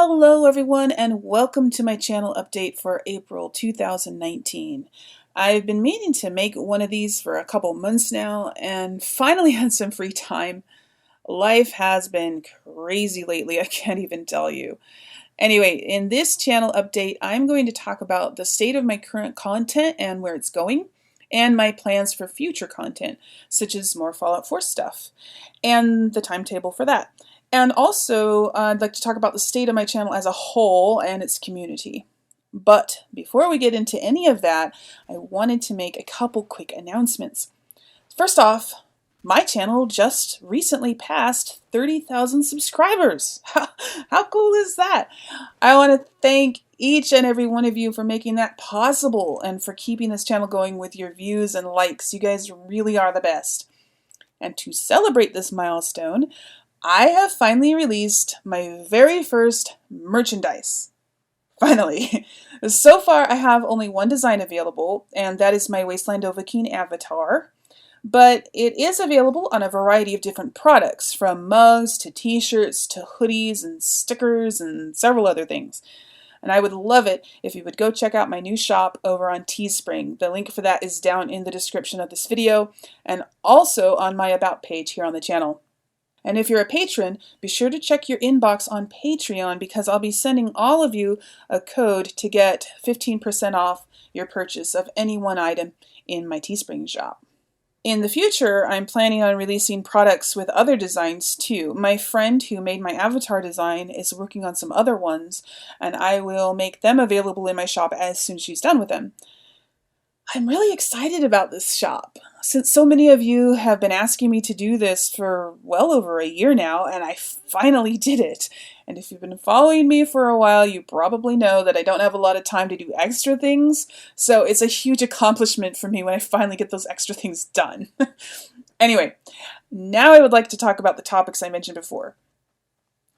Hello everyone and welcome to my channel update for April 2019. I've been meaning to make one of these for a couple months now and finally had some free time. Life has been crazy lately, I can't even tell you. Anyway, in this channel update, I'm going to talk about the state of my current content and where it's going, and my plans for future content, such as more Fallout 4 stuff, and the timetable for that. And also, I'd like to talk about the state of my channel as a whole and its community. But before we get into any of that, I wanted to make a couple quick announcements. First off, my channel just recently passed 30,000 subscribers. How cool is that? I want to thank each and every one of you for making that possible and for keeping this channel going with your views and likes. You guys really are the best. And to celebrate this milestone, I have finally released my very first merchandise. Finally. So far I have only one design available, and that is my Wasteland Dovahkiin avatar. But it is available on a variety of different products, from mugs to t-shirts to hoodies and stickers and several other things. And I would love it if you would go check out my new shop over on Teespring. The link for that is down in the description of this video and also on my About page here on the channel. And if you're a patron, be sure to check your inbox on Patreon because I'll be sending all of you a code to get 15% off your purchase of any one item in my Teespring shop. In the future, I'm planning on releasing products with other designs too. My friend who made my avatar design is working on some other ones, and I will make them available in my shop as soon as she's done with them. I'm really excited about this shop, since so many of you have been asking me to do this for well over a year now, and I finally did it. And if you've been following me for a while, you probably know that I don't have a lot of time to do extra things, so it's a huge accomplishment for me when I finally get those extra things done. Anyway, now I would like to talk about the topics I mentioned before.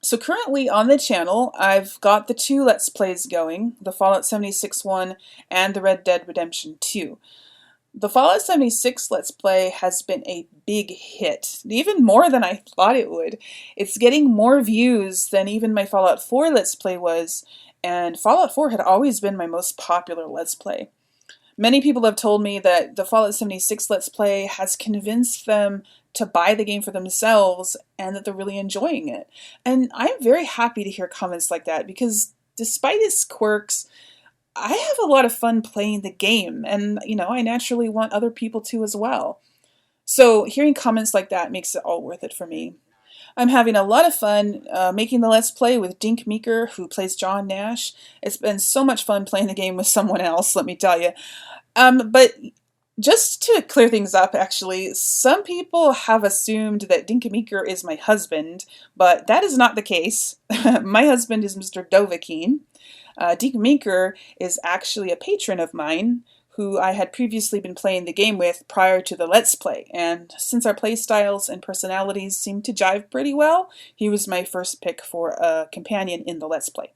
So currently on the channel, I've got the two Let's Plays going, the Fallout 76 one and the Red Dead Redemption 2. The Fallout 76 Let's Play has been a big hit, even more than I thought it would. It's getting more views than even my Fallout 4 Let's Play was, and Fallout 4 had always been my most popular Let's Play. Many people have told me that the Fallout 76 Let's Play has convinced them to buy the game for themselves and that they're really enjoying it. And I'm very happy to hear comments like that because despite its quirks, I have a lot of fun playing the game and, I naturally want other people to as well. So hearing comments like that makes it all worth it for me. I'm having a lot of fun making the Let's Play with Dink Meeker, who plays John Nash. It's been so much fun playing the game with someone else, let me tell you. But just to clear things up, actually, some people have assumed that Dink Meeker is my husband, but that is not the case. My husband is Mr. Dovahkiin. Dink Meeker is actually a patron of mine who I had previously been playing the game with prior to the Let's Play, and since our playstyles and personalities seemed to jive pretty well, he was my first pick for a companion in the Let's Play.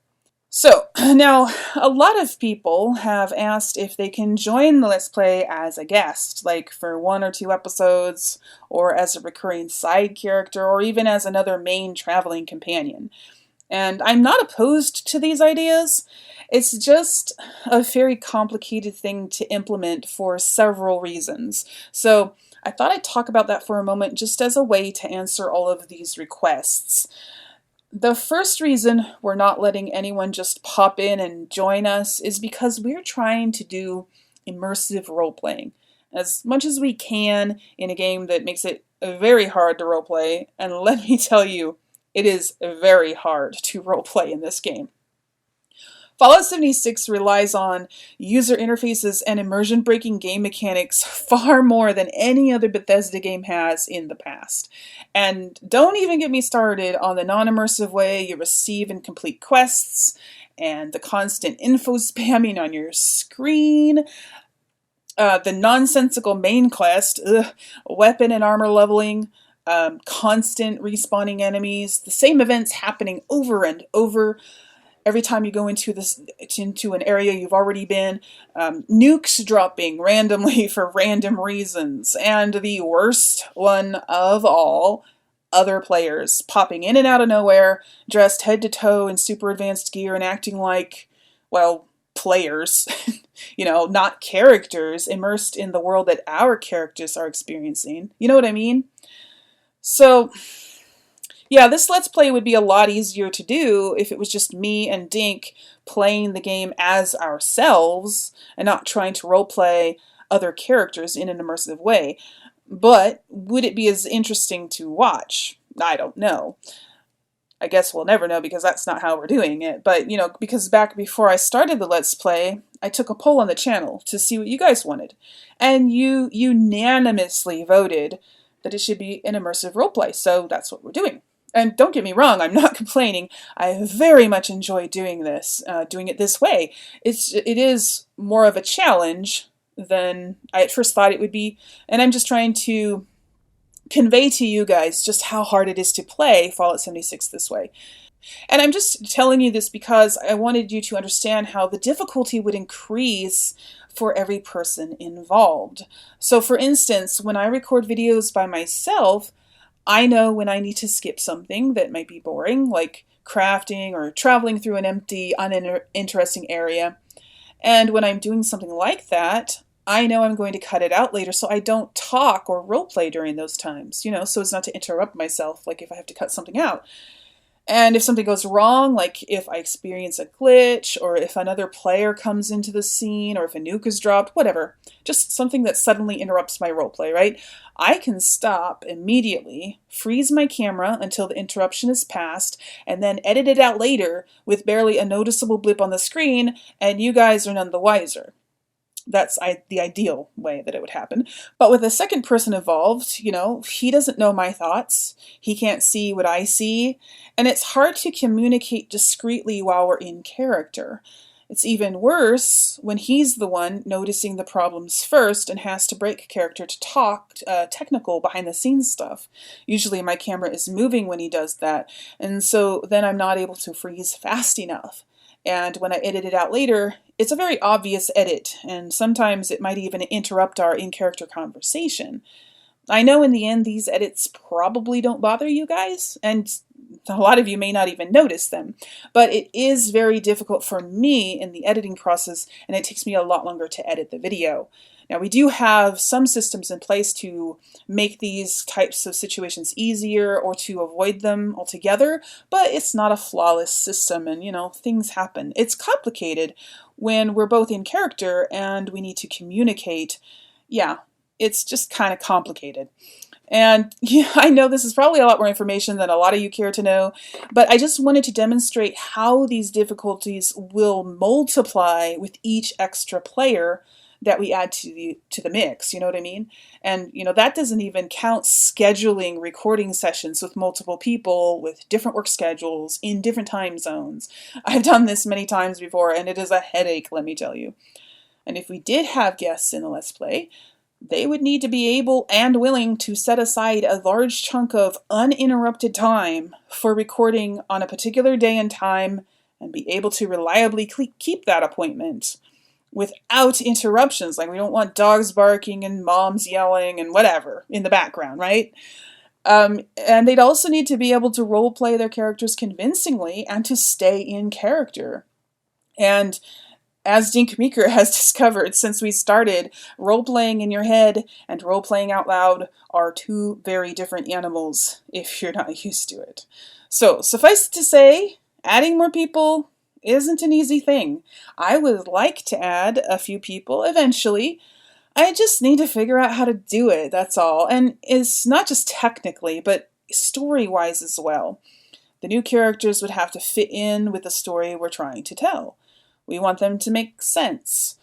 So, now, a lot of people have asked if they can join the Let's Play as a guest, like for 1 or 2 episodes, or as a recurring side character, or even as another main traveling companion. And I'm not opposed to these ideas. It's just a very complicated thing to implement for several reasons. So I thought I'd talk about that for a moment just as a way to answer all of these requests. The first reason we're not letting anyone just pop in and join us is because we're trying to do immersive role-playing as much as we can in a game that makes it very hard to roleplay, and let me tell you, it is very hard to roleplay in this game. Fallout 76 relies on user interfaces and immersion-breaking game mechanics far more than any other Bethesda game has in the past. And don't even get me started on the non-immersive way you receive and complete quests, and the constant info spamming on your screen, the nonsensical main quest, weapon and armor leveling, constant respawning enemies, the same events happening over and over, every time you go into an area you've already been, nukes dropping randomly for random reasons, and the worst one of all, other players popping in and out of nowhere, dressed head to toe in super advanced gear and acting like, well, players, not characters immersed in the world that our characters are experiencing. You know what I mean? So, yeah, this Let's Play would be a lot easier to do if it was just me and Dink playing the game as ourselves and not trying to roleplay other characters in an immersive way. But would it be as interesting to watch? I don't know. I guess we'll never know because that's not how we're doing it. But, because back before I started the Let's Play, I took a poll on the channel to see what you guys wanted. And you unanimously voted that it should be an immersive roleplay. So that's what we're doing. And don't get me wrong, I'm not complaining. I very much enjoy doing this, doing it this way. It is more of a challenge than I at first thought it would be. And I'm just trying to convey to you guys just how hard it is to play Fallout 76 this way. And I'm just telling you this because I wanted you to understand how the difficulty would increase for every person involved. So for instance, when I record videos by myself, I know when I need to skip something that might be boring, like crafting or traveling through an empty, uninteresting area. And when I'm doing something like that, I know I'm going to cut it out later so I don't talk or roleplay during those times, so as not to interrupt myself, like if I have to cut something out. And if something goes wrong, like if I experience a glitch, or if another player comes into the scene, or if a nuke is dropped, whatever, just something that suddenly interrupts my roleplay, right? I can stop immediately, freeze my camera until the interruption is past, and then edit it out later with barely a noticeable blip on the screen, and you guys are none the wiser. That's the ideal way that it would happen. But with a second person involved, he doesn't know my thoughts. He can't see what I see. And it's hard to communicate discreetly while we're in character. It's even worse when he's the one noticing the problems first and has to break character to talk technical behind the scenes stuff. Usually my camera is moving when he does that. And so then I'm not able to freeze fast enough. And when I edit it out later, it's a very obvious edit, and sometimes it might even interrupt our in-character conversation. I know in the end these edits probably don't bother you guys, and a lot of you may not even notice them, but it is very difficult for me in the editing process, and it takes me a lot longer to edit the video. Now, we do have some systems in place to make these types of situations easier or to avoid them altogether, but it's not a flawless system, and, things happen. It's complicated when we're both in character and we need to communicate. Yeah, it's just kind of complicated. And I know this is probably a lot more information than a lot of you care to know, but I just wanted to demonstrate how these difficulties will multiply with each extra player that we add to the mix, you know what I mean? And, that doesn't even count scheduling recording sessions with multiple people with different work schedules in different time zones. I've done this many times before, and it is a headache, let me tell you. And if we did have guests in the Let's Play, they would need to be able and willing to set aside a large chunk of uninterrupted time for recording on a particular day and time and be able to reliably keep that appointment without interruptions. Like, we don't want dogs barking and moms yelling and whatever in the background, right? And they'd also need to be able to role play their characters convincingly and to stay in character. And as Dink Meeker has discovered since we started, role-playing in your head and role-playing out loud are two very different animals if you're not used to it. So, suffice it to say, adding more people isn't an easy thing. I would like to add a few people eventually. I just need to figure out how to do it, that's all. And it's not just technically, but story-wise as well. The new characters would have to fit in with the story we're trying to tell. We want them to make sense.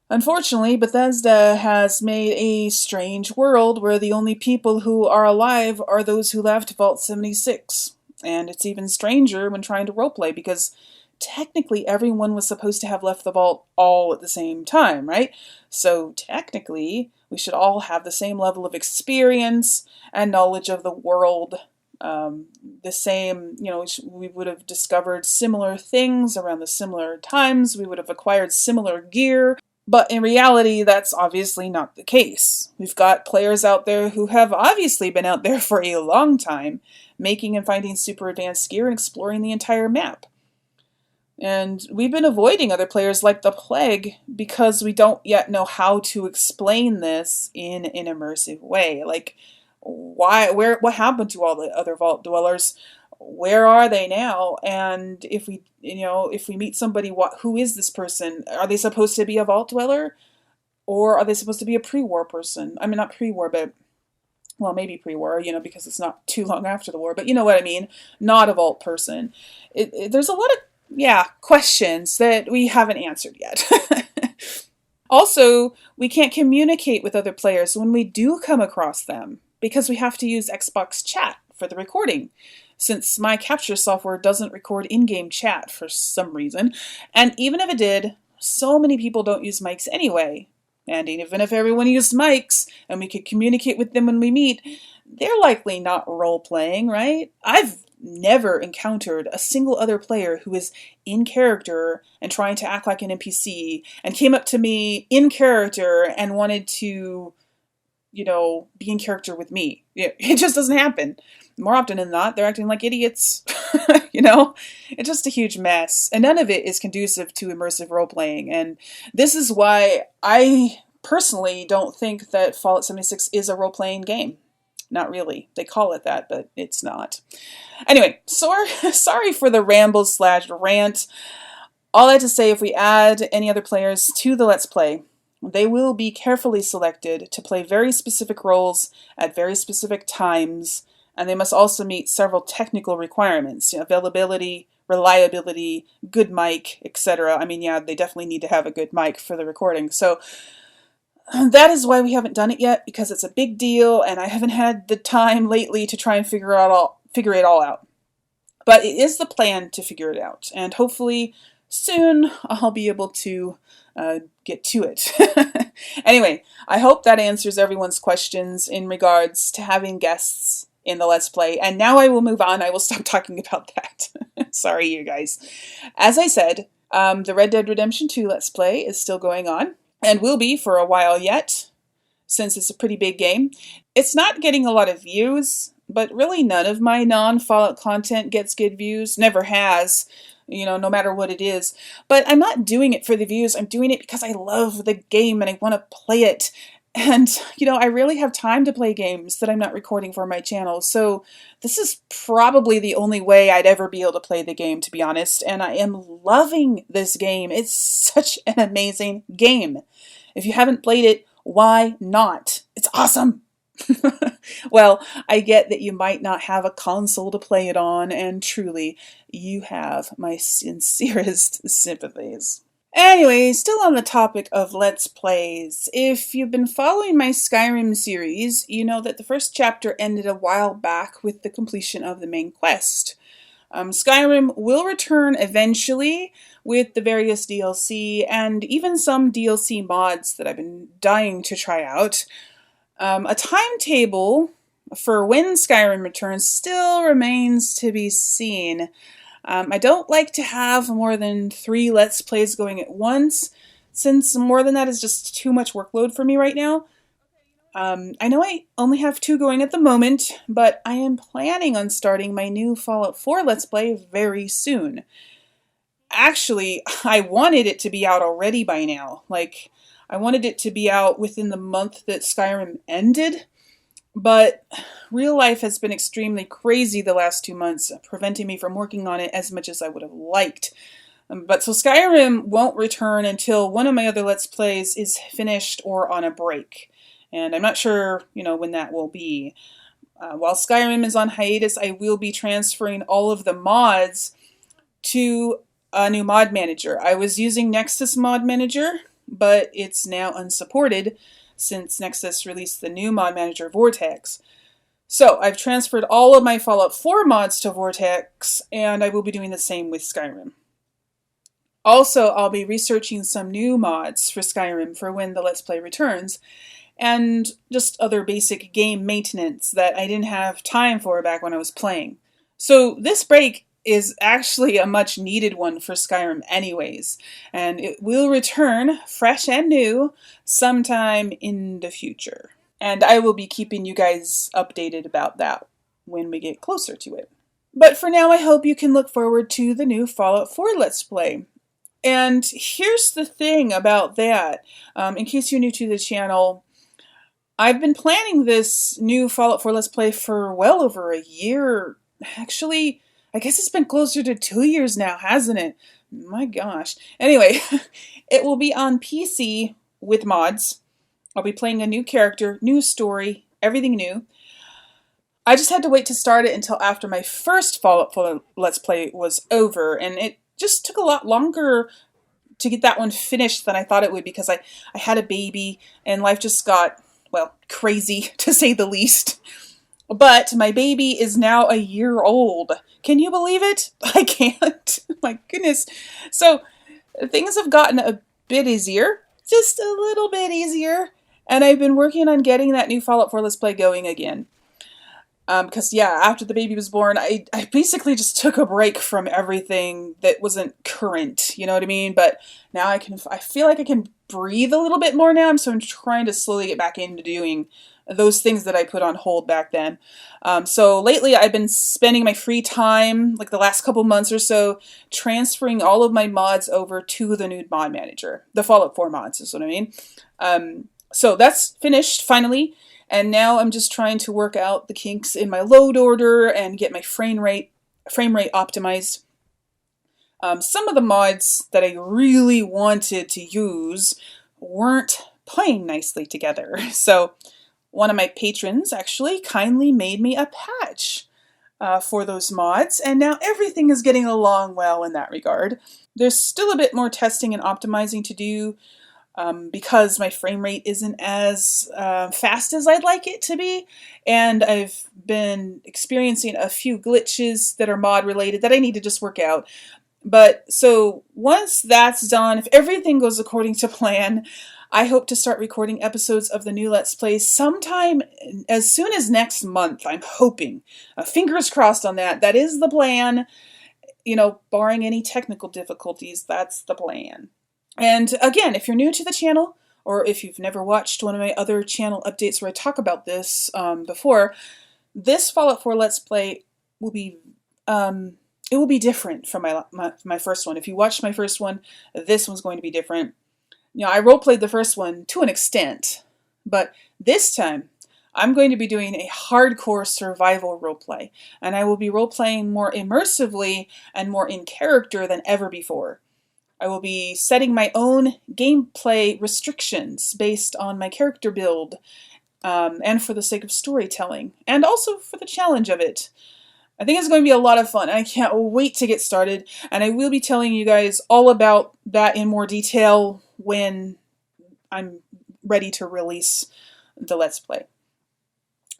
Unfortunately, Bethesda has made a strange world where the only people who are alive are those who left Vault 76. And it's even stranger when trying to roleplay because technically everyone was supposed to have left the vault all at the same time, right? So technically, we should all have the same level of experience and knowledge of the world. The same, we would have discovered similar things around the similar times. We would have acquired similar gear. But in reality, that's obviously not the case. We've got players out there who have obviously been out there for a long time, making and finding super advanced gear and exploring the entire map. And we've been avoiding other players like the plague because we don't yet know how to explain this in an immersive way. Like, what happened to all the other vault dwellers? Where are they now? And if we meet somebody, who is this person? Are they supposed to be a vault dweller? Or are they supposed to be a pre-war person? I mean, not pre-war, but, well, maybe pre-war, because it's not too long after the war, but you know what I mean. Not a vault person. There's a lot of questions that we haven't answered yet. Also, we can't communicate with other players when we do come across them because we have to use Xbox chat for the recording, since my capture software doesn't record in-game chat for some reason. And even if it did, so many people don't use mics anyway. And even if everyone used mics and we could communicate with them when we meet, they're likely not role-playing, right? I've never encountered a single other player who is in character and trying to act like an NPC and came up to me in character and wanted to, be in character with me. It just doesn't happen. More often than not, they're acting like idiots. It's just a huge mess. And none of it is conducive to immersive role-playing. And this is why I personally don't think that Fallout 76 is a role-playing game. Not really. They call it that, but it's not. Anyway, sorry for the ramble/rant. All I had to say, if we add any other players to the Let's Play, they will be carefully selected to play very specific roles at very specific times, and they must also meet several technical requirements, availability, reliability, good mic, etc. I mean, yeah, they definitely need to have a good mic for the recording. So that is why we haven't done it yet, because it's a big deal, and I haven't had the time lately to try and figure it all out. But it is the plan to figure it out, and hopefully soon I'll be able to get to it. Anyway, I hope that answers everyone's questions in regards to having guests in the Let's Play, and now I will move on. I will stop talking about that. Sorry, you guys. As I said, the Red Dead Redemption 2 Let's Play is still going on, and will be for a while yet, since it's a pretty big game. It's not getting a lot of views, but really none of my non-Fallout content gets good views. Never has, no matter what it is. But I'm not doing it for the views. I'm doing it because I love the game and I want to play it. And, I rarely have time to play games that I'm not recording for my channel. So this is probably the only way I'd ever be able to play the game, to be honest. And I am loving this game. It's such an amazing game. If you haven't played it, why not? It's awesome. Well, I get that you might not have a console to play it on, and truly, you have my sincerest sympathies. Anyway, still on the topic of Let's Plays, if you've been following my Skyrim series, you know that the first chapter ended a while back with the completion of the main quest. Skyrim will return eventually with the various DLC and even some DLC mods that I've been dying to try out. A timetable for when Skyrim returns still remains to be seen. I don't like to have more than 3 Let's Plays going at once, since more than that is just too much workload for me right now. I know I only have 2 going at the moment, but I am planning on starting my new Fallout 4 Let's Play very soon. Actually, I wanted it to be out already by now. I wanted it to be out within the month that Skyrim ended, but real life has been extremely crazy the last 2 months, preventing me from working on it as much as I would have liked. But so Skyrim won't return until one of my other Let's Plays is finished or on a break. And I'm not sure, when that will be. While Skyrim is on hiatus, I will be transferring all of the mods to a new mod manager. I was using Nexus Mod Manager, but it's now unsupported since Nexus released the new mod manager, Vortex. So I've transferred all of my Fallout 4 mods to Vortex, and I will be doing the same with Skyrim. Also, I'll be researching some new mods for Skyrim for when the Let's Play returns, and just other basic game maintenance that I didn't have time for back when I was playing. So this break is actually a much needed one for Skyrim anyways, and it will return fresh and new sometime in the future. And I will be keeping you guys updated about that when we get closer to it. But for now, I hope you can look forward to the new Fallout 4 Let's Play. And here's the thing about that. In case you're new to the channel, I've been planning this new Fallout 4 Let's Play for well over a year. Actually, I guess it's been closer to 2 years now, hasn't it? My gosh. Anyway, it will be on PC with mods. I'll be playing a new character, new story, everything new. I just had to wait to start it until after my first Fallout 4 Let's Play was over, and it just took a lot longer to get that one finished than I thought it would because I had a baby and life just got, well, crazy to say the least. But my baby is now a year old. Can you believe it? I can't. My goodness. So things have gotten a bit easier, just a little bit easier. And I've been working on getting that new Fallout 4 Let's Play going again. Because, yeah, after the baby was born, I basically just took a break from everything that wasn't current, you know what I mean? But now I feel like I can breathe a little bit more now, so I'm trying to slowly get back into doing those things that I put on hold back then. So lately I've been spending my free time, like the last couple months or so, transferring all of my mods over to the new mod manager. The Fallout 4 mods is what I mean. So that's finished, finally. And now I'm just trying to work out the kinks in my load order and get my frame rate optimized. Some of the mods that I really wanted to use weren't playing nicely together. So one of my patrons actually kindly made me a patch for those mods, and now everything is getting along well in that regard. There's still a bit more testing and optimizing to do, because my frame rate isn't as fast as I'd like it to be, and I've been experiencing a few glitches that are mod related that I need to just work out. But so once that's done, if everything goes according to plan, I hope to start recording episodes of the new Let's Play sometime as soon as next month. I'm hoping. Fingers crossed on that. That is the plan. You know, barring any technical difficulties, that's the plan. And again, if you're new to the channel, or if you've never watched one of my other channel updates where I talk about this before, this Fallout 4 Let's Play will be, it will be different from my first one. If you watched my first one, this one's going to be different. You know, I roleplayed the first one to an extent, but this time I'm going to be doing a hardcore survival roleplay, and I will be roleplaying more immersively and more in character than ever before. I will be setting my own gameplay restrictions based on my character build, and for the sake of storytelling, and also for the challenge of it. I think it's going to be a lot of fun, and I can't wait to get started, and I will be telling you guys all about that in more detail when I'm ready to release the Let's Play.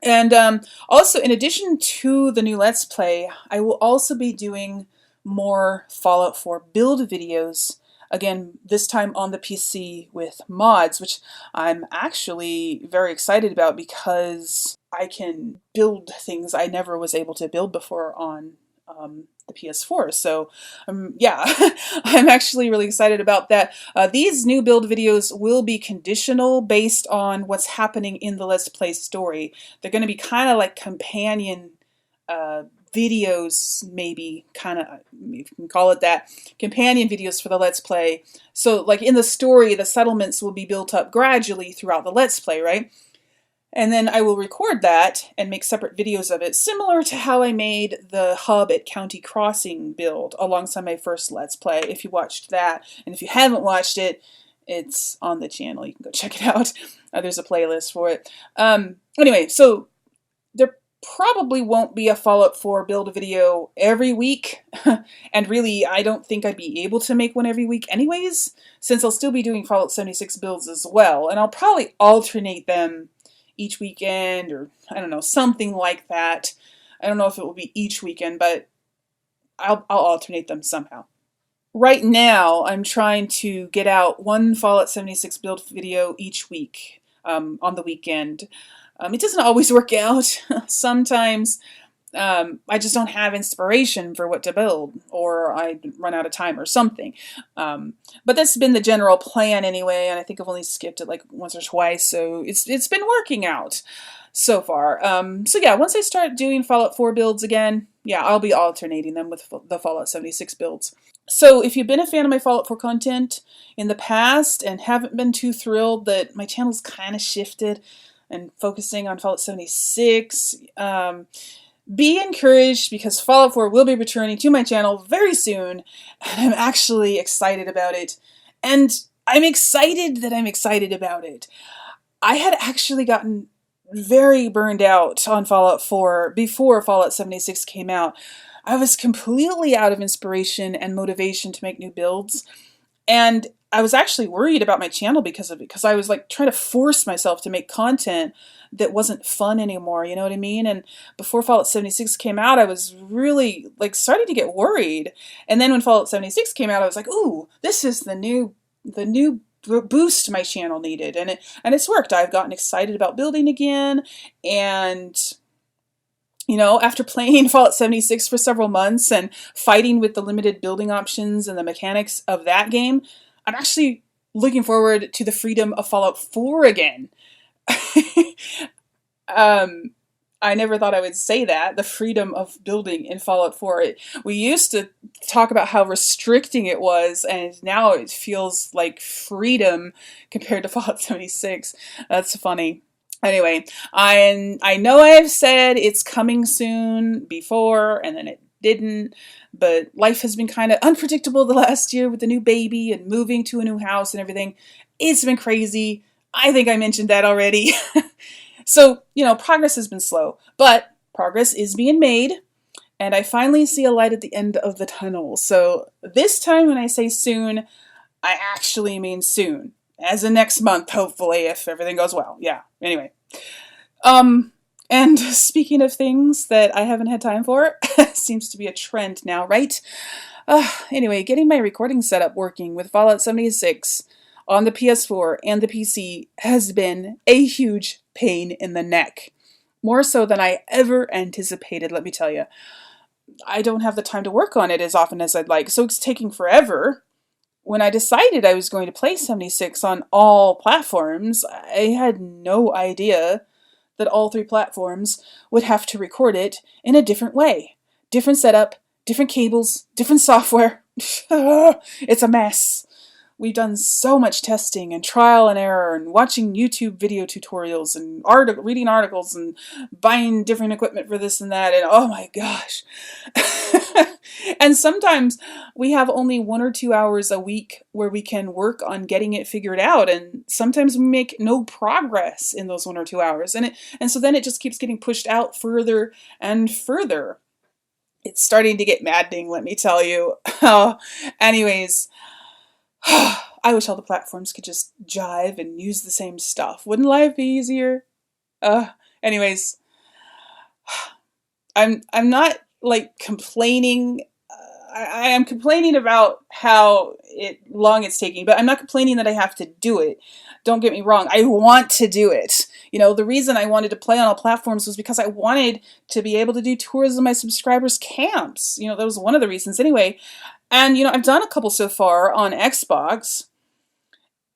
And also, in addition to the new Let's Play, I will also be doing more Fallout 4 build videos, again, this time on the PC with mods, which I'm actually very excited about because I can build things I never was able to build before on the PS4. So, yeah, I'm actually really excited about that. These new build videos will be conditional based on what's happening in the Let's Play story. They're going to be kind of like companion videos, maybe, kind of, you can call it that, companion videos for the Let's Play. So, like in the story, the settlements will be built up gradually throughout the Let's Play, right? And then I will record that and make separate videos of it, similar to how I made the hub at County Crossing build alongside my first Let's Play, if you watched that. And if you haven't watched it, it's on the channel. You can go check it out. There's a playlist for it. Anyway, so there probably won't be a Fallout 4 build video every week. And really, I don't think I'd be able to make one every week anyways, since I'll still be doing Fallout 76 builds as well. And I'll probably alternate them each weekend, or I don't know, something like that. I don't know if it will be each weekend, but I'll alternate them somehow. Right now, I'm trying to get out one Fallout 76 build video each week on the weekend. It doesn't always work out. Sometimes I just don't have inspiration for what to build, or I run out of time or something. But that's been the general plan anyway, and I think I've only skipped it like once or twice, so it's been working out so far. So yeah, once I start doing Fallout 4 builds again, yeah, I'll be alternating them with the Fallout 76 builds. So if you've been a fan of my Fallout 4 content in the past and haven't been too thrilled that my channel's kind of shifted and focusing on Fallout 76, be encouraged, because Fallout 4 will be returning to my channel very soon, and I'm actually excited about it. And I'm excited that I'm excited about it. I had actually gotten very burned out on Fallout 4 before Fallout 76 came out. I was completely out of inspiration and motivation to make new builds, and I was actually worried about my channel because of it, because I was like trying to force myself to make content that wasn't fun anymore, you know what I mean? And before Fallout 76 came out, I was really like starting to get worried. And then when Fallout 76 came out, I was like, ooh, this is the new boost my channel needed. And it's worked. I've gotten excited about building again, and you know, after playing Fallout 76 for several months and fighting with the limited building options and the mechanics of that game, I'm actually looking forward to the freedom of Fallout 4 again. I never thought I would say that, the freedom of building in Fallout 4. We used to talk about how restricting it was, and now it feels like freedom compared to Fallout 76. That's funny. Anyway, I know I've said it's coming soon before, and then it didn't, but life has been kind of unpredictable the last year with the new baby and moving to a new house and everything. It's been crazy. I think I mentioned that already. So, you know, progress has been slow, but progress is being made, and I finally see a light at the end of the tunnel. So this time when I say soon, I actually mean soon. As in next month, hopefully, if everything goes well. Yeah, anyway. And speaking of things that I haven't had time for, seems to be a trend now, right? Anyway, getting my recording setup working with Fallout 76 on the PS4 and the PC has been a huge pain in the neck. More so than I ever anticipated, let me tell you. I don't have the time to work on it as often as I'd like, so it's taking forever. When I decided I was going to play 76 on all platforms, I had no idea that all 3 platforms would have to record it in a different way. Different setup, different cables, different software. It's a mess. We've done so much testing and trial and error and watching YouTube video tutorials and reading articles and buying different equipment for this and that, and oh my gosh. And sometimes we have only 1 or 2 hours a week where we can work on getting it figured out, and sometimes we make no progress in those 1 or 2 hours, and so then it just keeps getting pushed out further and further. It's starting to get maddening, let me tell you. Anyways, I wish all the platforms could just jive and use the same stuff. Wouldn't life be easier? Anyways, I'm not like complaining. I am complaining about how long it's taking, but I'm not complaining that I have to do it. Don't get me wrong. I want to do it. You know, the reason I wanted to play on all platforms was because I wanted to be able to do tours of my subscribers' camps. You know, that was one of the reasons anyway. And, you know, I've done a couple so far on Xbox,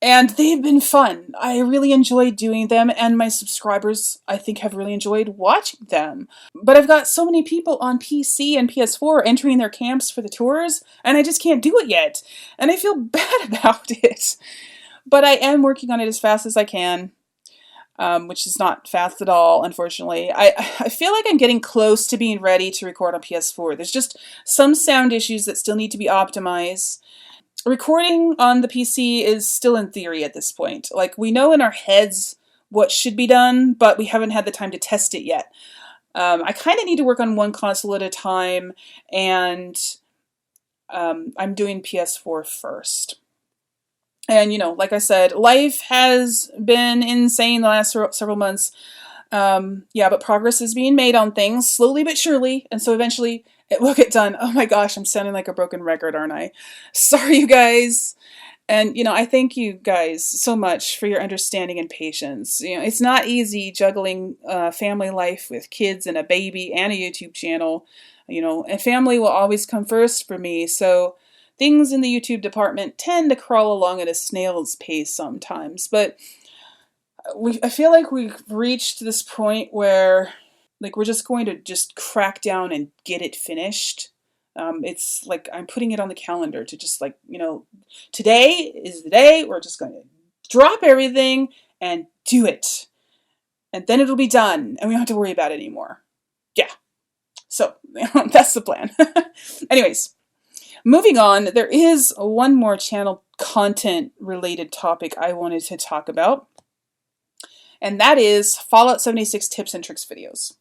and they've been fun. I really enjoyed doing them, and my subscribers, I think, have really enjoyed watching them. But I've got so many people on PC and PS4 entering their camps for the tours, and I just can't do it yet. And I feel bad about it. But I am working on it as fast as I can, which is not fast at all, unfortunately. I feel like I'm getting close to being ready to record on PS4. There's just some sound issues that still need to be optimized. Recording on the PC is still in theory at this point. Like, we know in our heads what should be done, but we haven't had the time to test it yet. I kind of need to work on one console at a time, and I'm doing PS4 first. And, you know, like I said, life has been insane the last several months. Yeah, but progress is being made on things, slowly but surely, and so eventually it will get done. Oh my gosh, I'm sounding like a broken record, aren't I? Sorry, you guys. And, I thank you guys so much for your understanding and patience. It's not easy juggling family life with kids and a baby and a YouTube channel, and family will always come first for me. So things in the YouTube department tend to crawl along at a snail's pace sometimes. But I feel like we've reached this point where like we're just going to just crack down and get it finished. It's like I'm putting it on the calendar to just like, today is the day we're just going to drop everything and do it. And then it'll be done and we don't have to worry about it anymore. Yeah. So that's the plan. Anyways, moving on, there is one more channel content related topic I wanted to talk about. And that is Fallout 76 tips and tricks videos.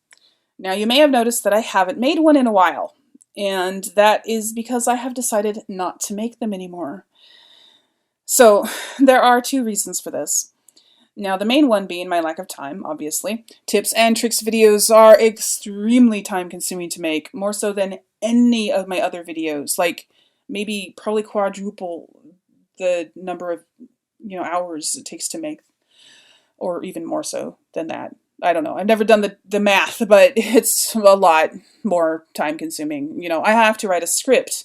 Now, you may have noticed that I haven't made one in a while, and that is because I have decided not to make them anymore. So, there are two reasons for this. Now, the main one being my lack of time, obviously. Tips and tricks videos are extremely time-consuming to make, more so than any of my other videos. Like, maybe probably quadruple the number of, hours it takes to make, or even more so than that. I don't know. I've never done the math, but it's a lot more time consuming. I have to write a script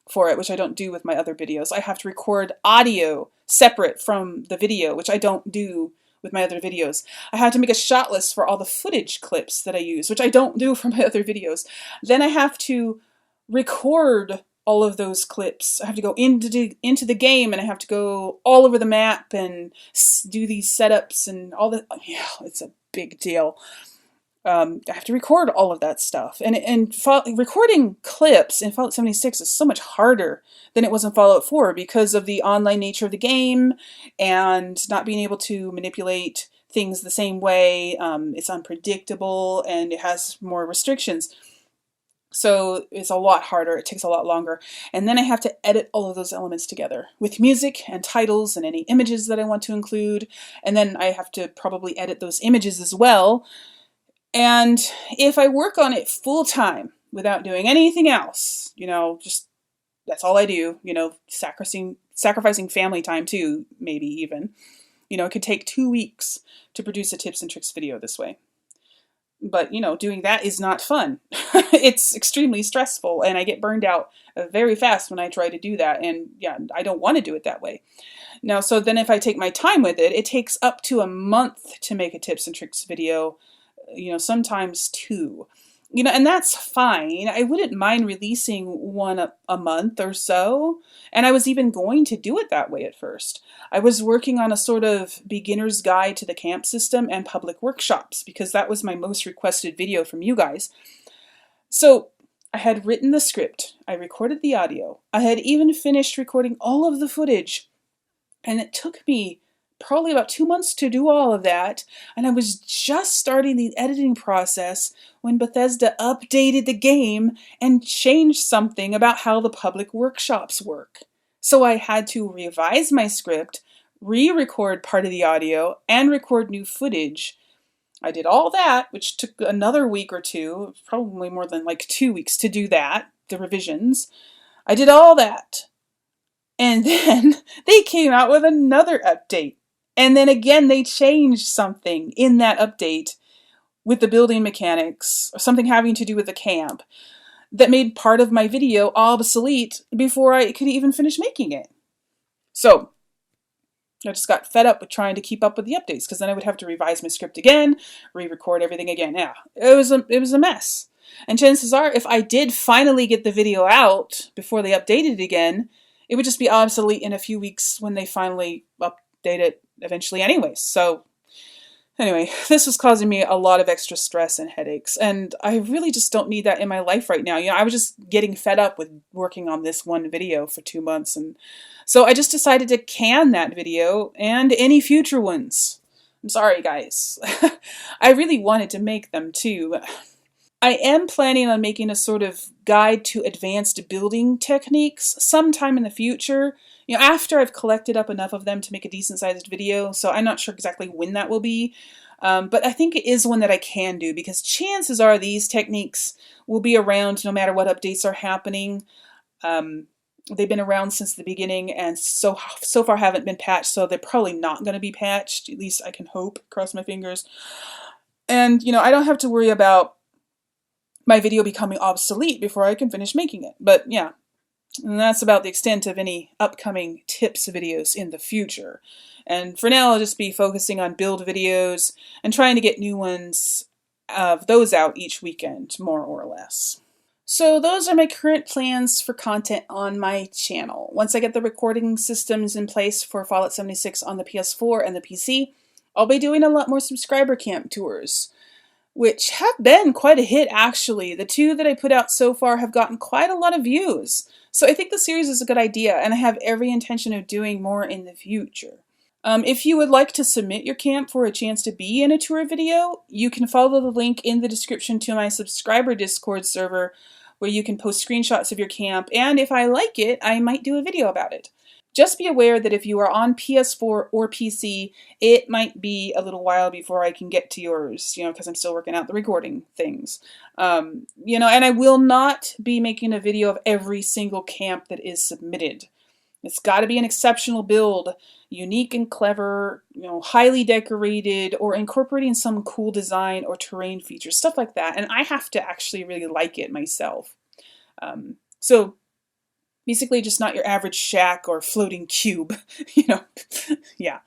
for it, which I don't do with my other videos. I have to record audio separate from the video, which I don't do with my other videos. I have to make a shot list for all the footage clips that I use, which I don't do for my other videos. Then I have to record all of those clips. I have to go into the game and I have to go all over the map and do these setups and all that. Yeah, it's a big deal. I have to record all of that stuff. And recording clips in Fallout 76 is so much harder than it was in Fallout 4 because of the online nature of the game and not being able to manipulate things the same way. It's unpredictable and it has more restrictions. So it's a lot harder, it takes a lot longer. And then I have to edit all of those elements together with music and titles and any images that I want to include. And then I have to probably edit those images as well. And if I work on it full time without doing anything else, just that's all I do, sacrificing family time too, maybe even. It could take 2 weeks to produce a tips and tricks video this way. But, doing that is not fun. It's extremely stressful and I get burned out very fast when I try to do that. And yeah, I don't want to do it that way. Now, so then if I take my time with it, it takes up to a month to make a tips and tricks video, sometimes 2. And that's fine. I wouldn't mind releasing one a month or so. And I was even going to do it that way at first. I was working on a sort of beginner's guide to the camp system and public workshops because that was my most requested video from you guys. So I had written the script. I recorded the audio. I had even finished recording all of the footage. And it took me probably about 2 months to do all of that, and I was just starting the editing process when Bethesda updated the game and changed something about how the public workshops work. So I had to revise my script, re-record part of the audio, and record new footage. I did all that, which took another week or two, probably more than like 2 weeks to do that, the revisions. I did all that. And then they came out with another update. And then again, they changed something in that update with the building mechanics, or something having to do with the camp, that made part of my video obsolete before I could even finish making it. So I just got fed up with trying to keep up with the updates, because then I would have to revise my script again, re-record everything again. Yeah, it was a mess. And chances are, if I did finally get the video out before they updated it again, it would just be obsolete in a few weeks when they finally update it eventually anyways. So anyway, this was causing me a lot of extra stress and headaches, and I really just don't need that in my life right now. I was just getting fed up with working on this one video for 2 months, and so I just decided to can that video and any future ones. I'm sorry, guys. I really wanted to make them too. I am planning on making a sort of guide to advanced building techniques sometime in the future, after I've collected up enough of them to make a decent sized video. So I'm not sure exactly when that will be, but I think it is one that I can do, because chances are these techniques will be around no matter what updates are happening. They've been around since the beginning and so far haven't been patched, so they're probably not going to be patched. At least I can hope, cross my fingers. And, I don't have to worry about my video becoming obsolete before I can finish making it. But yeah, and that's about the extent of any upcoming tips videos in the future. And for now, I'll just be focusing on build videos and trying to get new ones of those out each weekend, more or less. So those are my current plans for content on my channel. Once I get the recording systems in place for Fallout 76 on the PS4 and the PC, I'll be doing a lot more subscriber camp tours, which have been quite a hit actually. The 2 that I put out so far have gotten quite a lot of views. So I think the series is a good idea, and I have every intention of doing more in the future. If you would like to submit your camp for a chance to be in a tour video, you can follow the link in the description to my subscriber Discord server, where you can post screenshots of your camp, and if I like it, I might do a video about it. Just be aware that if you are on PS4 or PC, it might be a little while before I can get to yours, because I'm still working out the recording things. And I will not be making a video of every single camp that is submitted. It's got to be an exceptional build, unique and clever, highly decorated, or incorporating some cool design or terrain features, stuff like that. And I have to actually really like it myself. So basically just not your average shack or floating cube, yeah.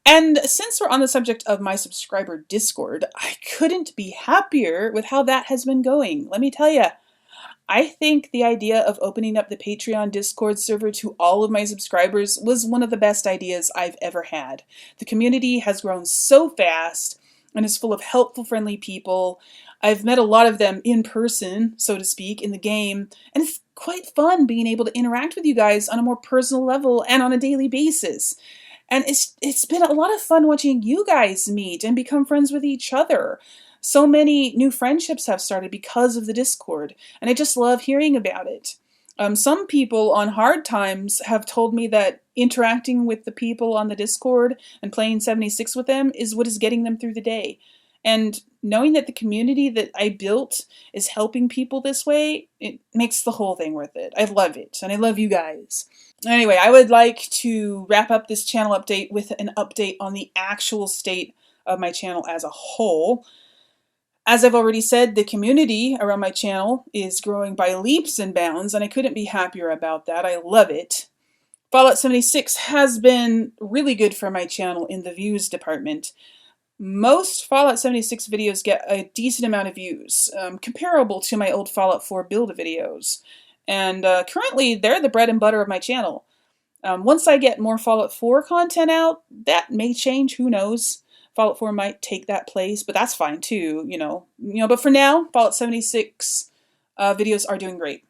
And since we're on the subject of my subscriber Discord, I couldn't be happier with how that has been going. Let me tell you, I think the idea of opening up the Patreon Discord server to all of my subscribers was one of the best ideas I've ever had. The community has grown so fast and is full of helpful, friendly people. I've met a lot of them in person, so to speak, in the game, and it's quite fun being able to interact with you guys on a more personal level and on a daily basis. And it's been a lot of fun watching you guys meet and become friends with each other. So many new friendships have started because of the Discord, and I just love hearing about it. Some people on hard times have told me that interacting with the people on the Discord and playing 76 with them is what is getting them through the day. And knowing that the community that I built is helping people this way, it makes the whole thing worth it. I love it, and I love you guys. Anyway, I would like to wrap up this channel update with an update on the actual state of my channel as a whole. As I've already said, the community around my channel is growing by leaps and bounds, and I couldn't be happier about that. I love it. Fallout 76 has been really good for my channel in the views department. Most Fallout 76 videos get a decent amount of views, comparable to my old Fallout 4 build videos. And currently, they're the bread and butter of my channel. Once I get more Fallout 4 content out, that may change, who knows. Fallout 4 might take that place, but that's fine too, But for now, Fallout 76 videos are doing great.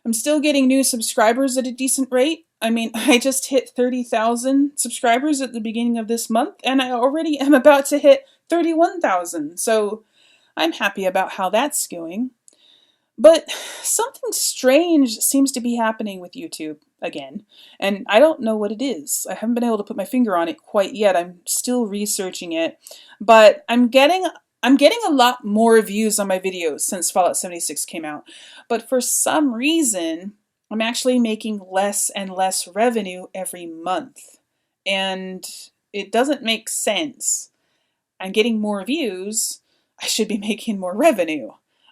I'm still getting new subscribers at a decent rate. I mean, I just hit 30,000 subscribers at the beginning of this month, and I already am about to hit 31,000, so I'm happy about how that's going. But something strange seems to be happening with YouTube again, and I don't know what it is. I haven't been able to put my finger on it quite yet. I'm still researching it, but I'm getting a lot more views on my videos since Fallout 76 came out, but for some reason, I'm actually making less and less revenue every month, and it doesn't make sense. I'm getting more views, I should be making more revenue.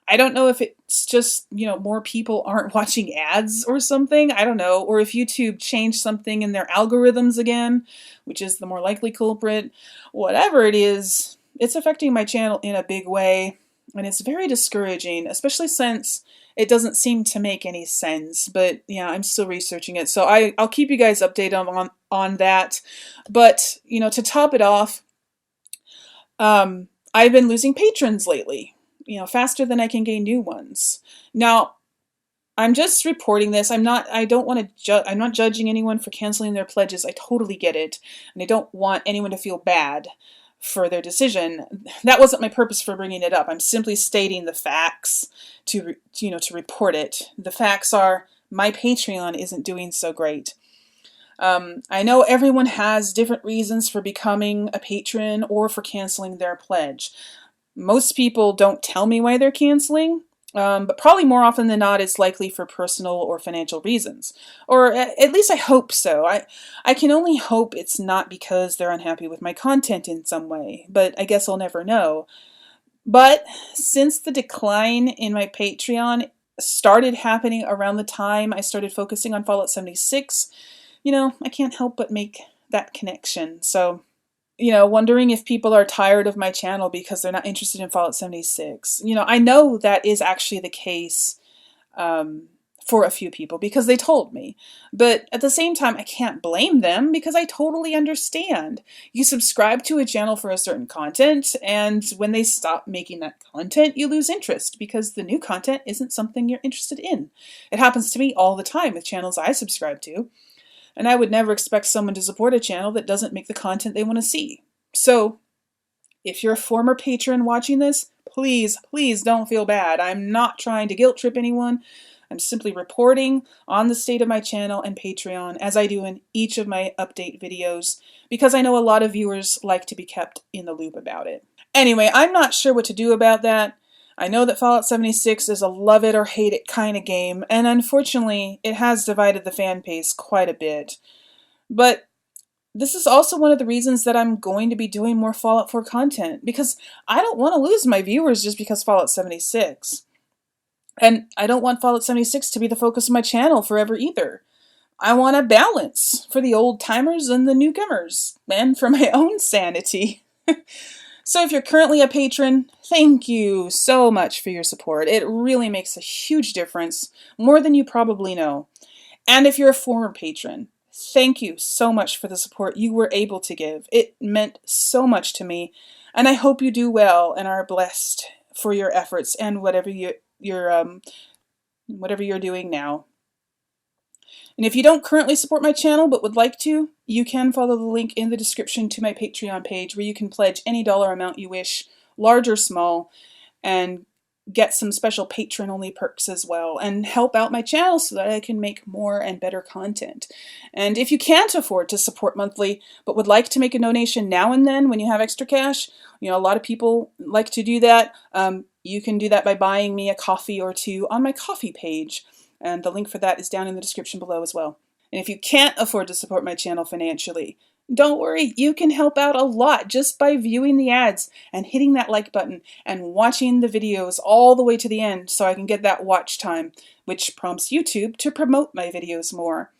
I don't know if it's just, more people aren't watching ads or something. I don't know. Or if YouTube changed something in their algorithms again, which is the more likely culprit. Whatever it is, it's affecting my channel in a big way. And it's very discouraging, especially since it doesn't seem to make any sense. But yeah, I'm still researching it. So I'll keep you guys updated on that. But, to top it off, I've been losing patrons lately. Faster than I can gain new ones. Now, I'm just reporting this. I'm not judging anyone for canceling their pledges. I totally get it. And I don't want anyone to feel bad for their decision. That wasn't my purpose for bringing it up. I'm simply stating the facts to report it. The facts are my Patreon isn't doing so great. I know everyone has different reasons for becoming a patron or for canceling their pledge. Most people don't tell me why they're canceling, But probably more often than not, it's likely for personal or financial reasons. Or at least I hope so. I can only hope it's not because they're unhappy with my content in some way, but I guess I'll never know. But since the decline in my Patreon started happening around the time I started focusing on Fallout 76, I can't help but make that connection. So, wondering if people are tired of my channel because they're not interested in Fallout 76. I know that is actually the case for a few people because they told me. But at the same time, I can't blame them because I totally understand. You subscribe to a channel for a certain content, and when they stop making that content, you lose interest because the new content isn't something you're interested in. It happens to me all the time with channels I subscribe to. And I would never expect someone to support a channel that doesn't make the content they want to see. So, if you're a former patron watching this, please don't feel bad. I'm not trying to guilt trip anyone. I'm simply reporting on the state of my channel and Patreon as I do in each of my update videos because I know a lot of viewers like to be kept in the loop about it. Anyway, I'm not sure what to do about that. I know that Fallout 76 is a love it or hate it kind of game, and unfortunately, it has divided the fan base quite a bit. But this is also one of the reasons that I'm going to be doing more Fallout 4 content, because I don't want to lose my viewers just because Fallout 76. And I don't want Fallout 76 to be the focus of my channel forever either. I want a balance for the old timers and the newcomers, and for my own sanity. So if you're currently a patron, thank you so much for your support. It really makes a huge difference, more than you probably know. And if you're a former patron, thank you so much for the support you were able to give. It meant so much to me, and I hope you do well and are blessed for your efforts and whatever you're doing now. And if you don't currently support my channel but would like to, you can follow the link in the description to my Patreon page where you can pledge any dollar amount you wish, large or small, and get some special patron-only perks as well, and help out my channel so that I can make more and better content. And if you can't afford to support monthly but would like to make a donation now and then when you have extra cash, a lot of people like to do that. You can do that by buying me a coffee or two on my Ko-fi page. And the link for that is down in the description below as well. And if you can't afford to support my channel financially, don't worry, you can help out a lot just by viewing the ads and hitting that like button and watching the videos all the way to the end so I can get that watch time, which prompts YouTube to promote my videos more.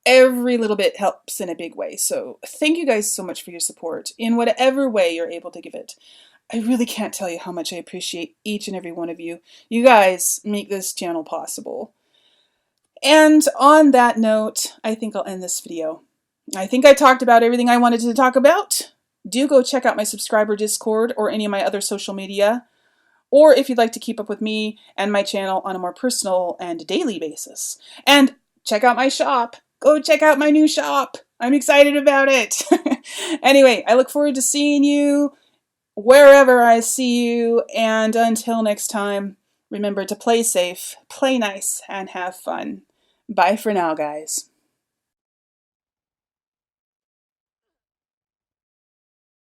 Every little bit helps in a big way, so thank you guys so much for your support in whatever way you're able to give it. I really can't tell you how much I appreciate each and every one of you. You guys make this channel possible. And on that note, I think I'll end this video. I think I talked about everything I wanted to talk about. Do go check out my subscriber Discord or any of my other social media. Or if you'd like to keep up with me and my channel on a more personal and daily basis. And check out my shop. Go check out my new shop. I'm excited about it. Anyway, I look forward to seeing you wherever I see you. And until next time, remember to play safe, play nice, and have fun. Bye for now, guys.